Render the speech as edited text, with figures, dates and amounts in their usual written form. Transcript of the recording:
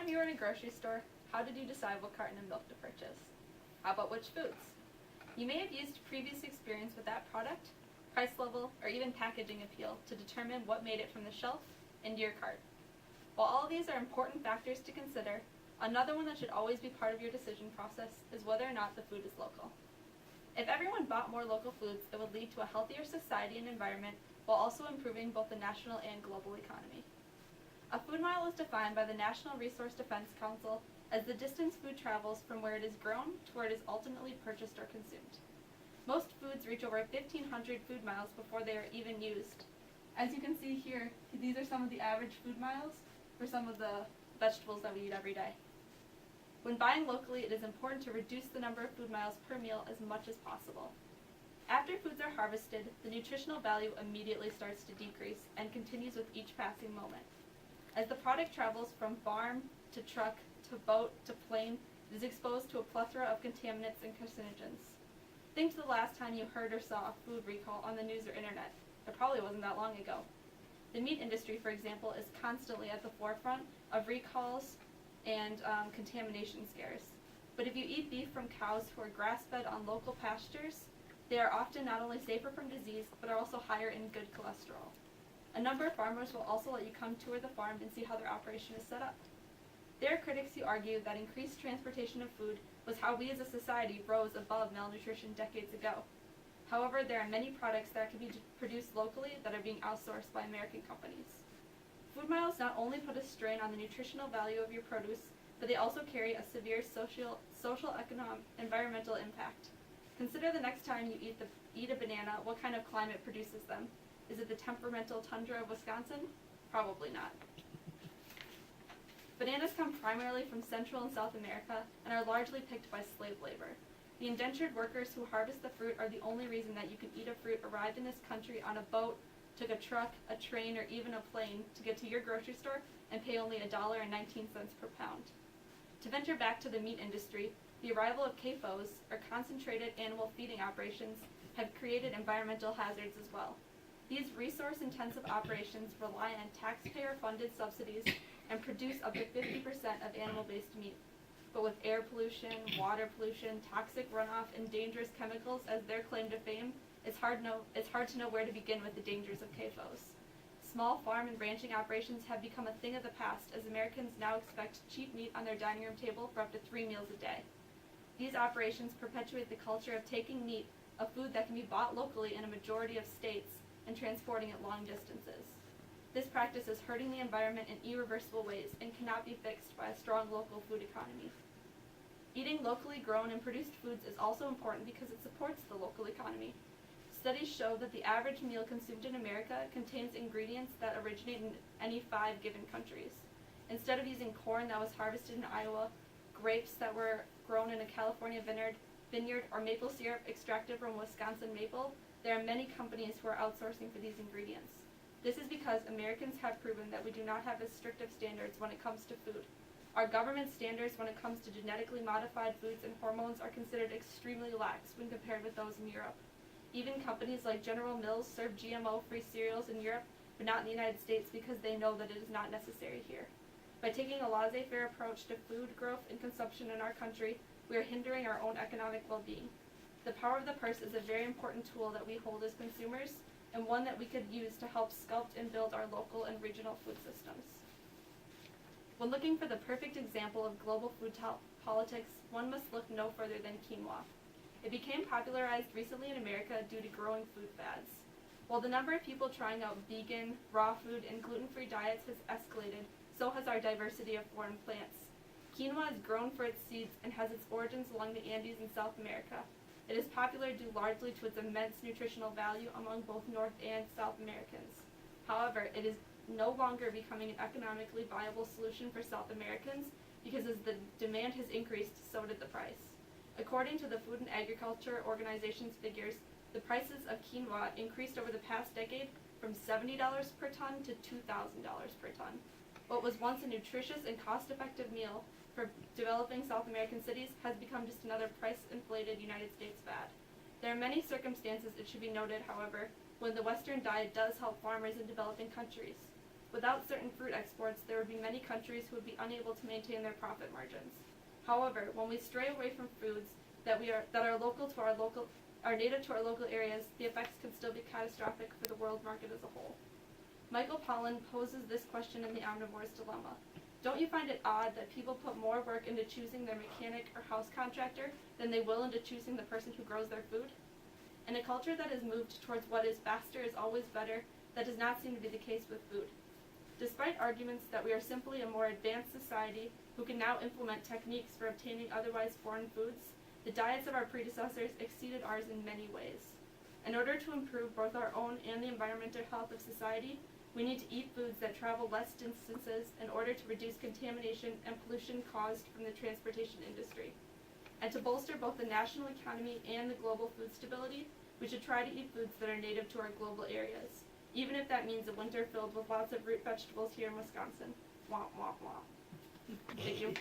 time you were in a grocery store, how did you decide what carton of milk to purchase? How about which foods? You may have used previous experience with that product, price level, or even packaging appeal to determine what made it from the shelf into your cart. While all of these are important factors to consider, another one that should always be part of your decision process is whether or not the food is local. If everyone bought more local foods, it would lead to a healthier society and environment while also improving both the national and global economy. A food mile is defined by the National Resource Defense Council as the distance food travels from where it is grown to where it is ultimately purchased or consumed. Most foods reach over 1,500 food miles before they are even used. As you can see here, these are some of the average food miles for some of the vegetables that we eat every day. When buying locally, it is important to reduce the number of food miles per meal as much as possible. After foods are harvested, the nutritional value immediately starts to decrease and continues with each passing moment. As the product travels from farm to truck to boat to plane, it is exposed to a plethora of contaminants and carcinogens. Think to the last time you heard or saw a food recall on the news or internet. It probably wasn't that long ago. The meat industry, for example, is constantly at the forefront of recalls and contamination scares. But if you eat beef from cows who are grass-fed on local pastures, they are often not only safer from disease, but are also higher in good cholesterol. A number of farmers will also let you come tour the farm and see how their operation is set up. There are critics who argue that increased transportation of food was how we as a society rose above malnutrition decades ago. However, there are many products that can be produced locally that are being outsourced by American companies. Food miles not only put a strain on the nutritional value of your produce, but they also carry a severe social, economic, environmental impact. Consider the next time you eat a banana, what kind of climate produces them? Is it the temperamental tundra of Wisconsin? Probably not. Bananas come primarily from Central and South America and are largely picked by slave labor. The indentured workers who harvest the fruit are the only reason that you can eat a fruit arrived in this country on a boat, took a truck, a train, or even a plane to get to your grocery store and pay only $1.19 per pound. To venture back to the meat industry, the arrival of CAFOs, or concentrated animal feeding operations, have created environmental hazards as well. These resource-intensive operations rely on taxpayer-funded subsidies and produce up to 50% of animal-based meat. But with air pollution, water pollution, toxic runoff, and dangerous chemicals as their claim to fame, it's hard to know where to begin with the dangers of CAFOs. Small farm and ranching operations have become a thing of the past, as Americans now expect cheap meat on their dining room table for up to 3 meals a day. These operations perpetuate the culture of taking meat, a food that can be bought locally in a majority of states, and transporting it long distances. This practice is hurting the environment in irreversible ways and cannot be fixed by a strong local food economy. Eating locally grown and produced foods is also important because it supports the local economy. Studies show that the average meal consumed in America contains ingredients that originate in any 5 given countries. Instead of using corn that was harvested in Iowa, grapes that were grown in a California vineyard, or maple syrup extracted from Wisconsin maple, there are many companies who are outsourcing for these ingredients. This is because Americans have proven that we do not have as strict of standards when it comes to food. Our government standards when it comes to genetically modified foods and hormones are considered extremely lax when compared with those in Europe. Even companies like General Mills serve GMO-free cereals in Europe, but not in the United States because they know that it is not necessary here. By taking a laissez-faire approach to food growth and consumption in our country, we are hindering our own economic well-being. The power of the purse is a very important tool that we hold as consumers, and one that we could use to help sculpt and build our local and regional food systems. When looking for the perfect example of global food politics, one must look no further than quinoa. It became popularized recently in America due to growing food fads. While the number of people trying out vegan, raw food, and gluten-free diets has escalated, so has our diversity of foreign plants. Quinoa is grown for its seeds and has its origins along the Andes in South America. It is popular due largely to its immense nutritional value among both North and South Americans. However, it is no longer becoming an economically viable solution for South Americans because as the demand has increased, so did the price. According to the Food and Agriculture Organization's figures, the prices of quinoa increased over the past decade from $70 per ton to $2,000 per ton. What was once a nutritious and cost-effective meal for developing South American cities has become just another price-inflated United States fad. There are many circumstances, it should be noted, however, when the Western diet does help farmers in developing countries. Without certain fruit exports, there would be many countries who would be unable to maintain their profit margins. However, when we stray away from foods that are native to our local areas, the effects can still be catastrophic for the world market as a whole. Michael Pollan poses this question in The Omnivore's Dilemma. Don't you find it odd that people put more work into choosing their mechanic or house contractor than they will into choosing the person who grows their food? In a culture that has moved towards what is faster is always better, that does not seem to be the case with food. Despite arguments that we are simply a more advanced society who can now implement techniques for obtaining otherwise foreign foods, the diets of our predecessors exceeded ours in many ways. In order to improve both our own and the environmental health of society, we need to eat foods that travel less distances in order to reduce contamination and pollution caused from the transportation industry. And to bolster both the national economy and the global food stability, we should try to eat foods that are native to our global areas, even if that means a winter filled with lots of root vegetables here in Wisconsin. Womp, womp, womp. Thank you.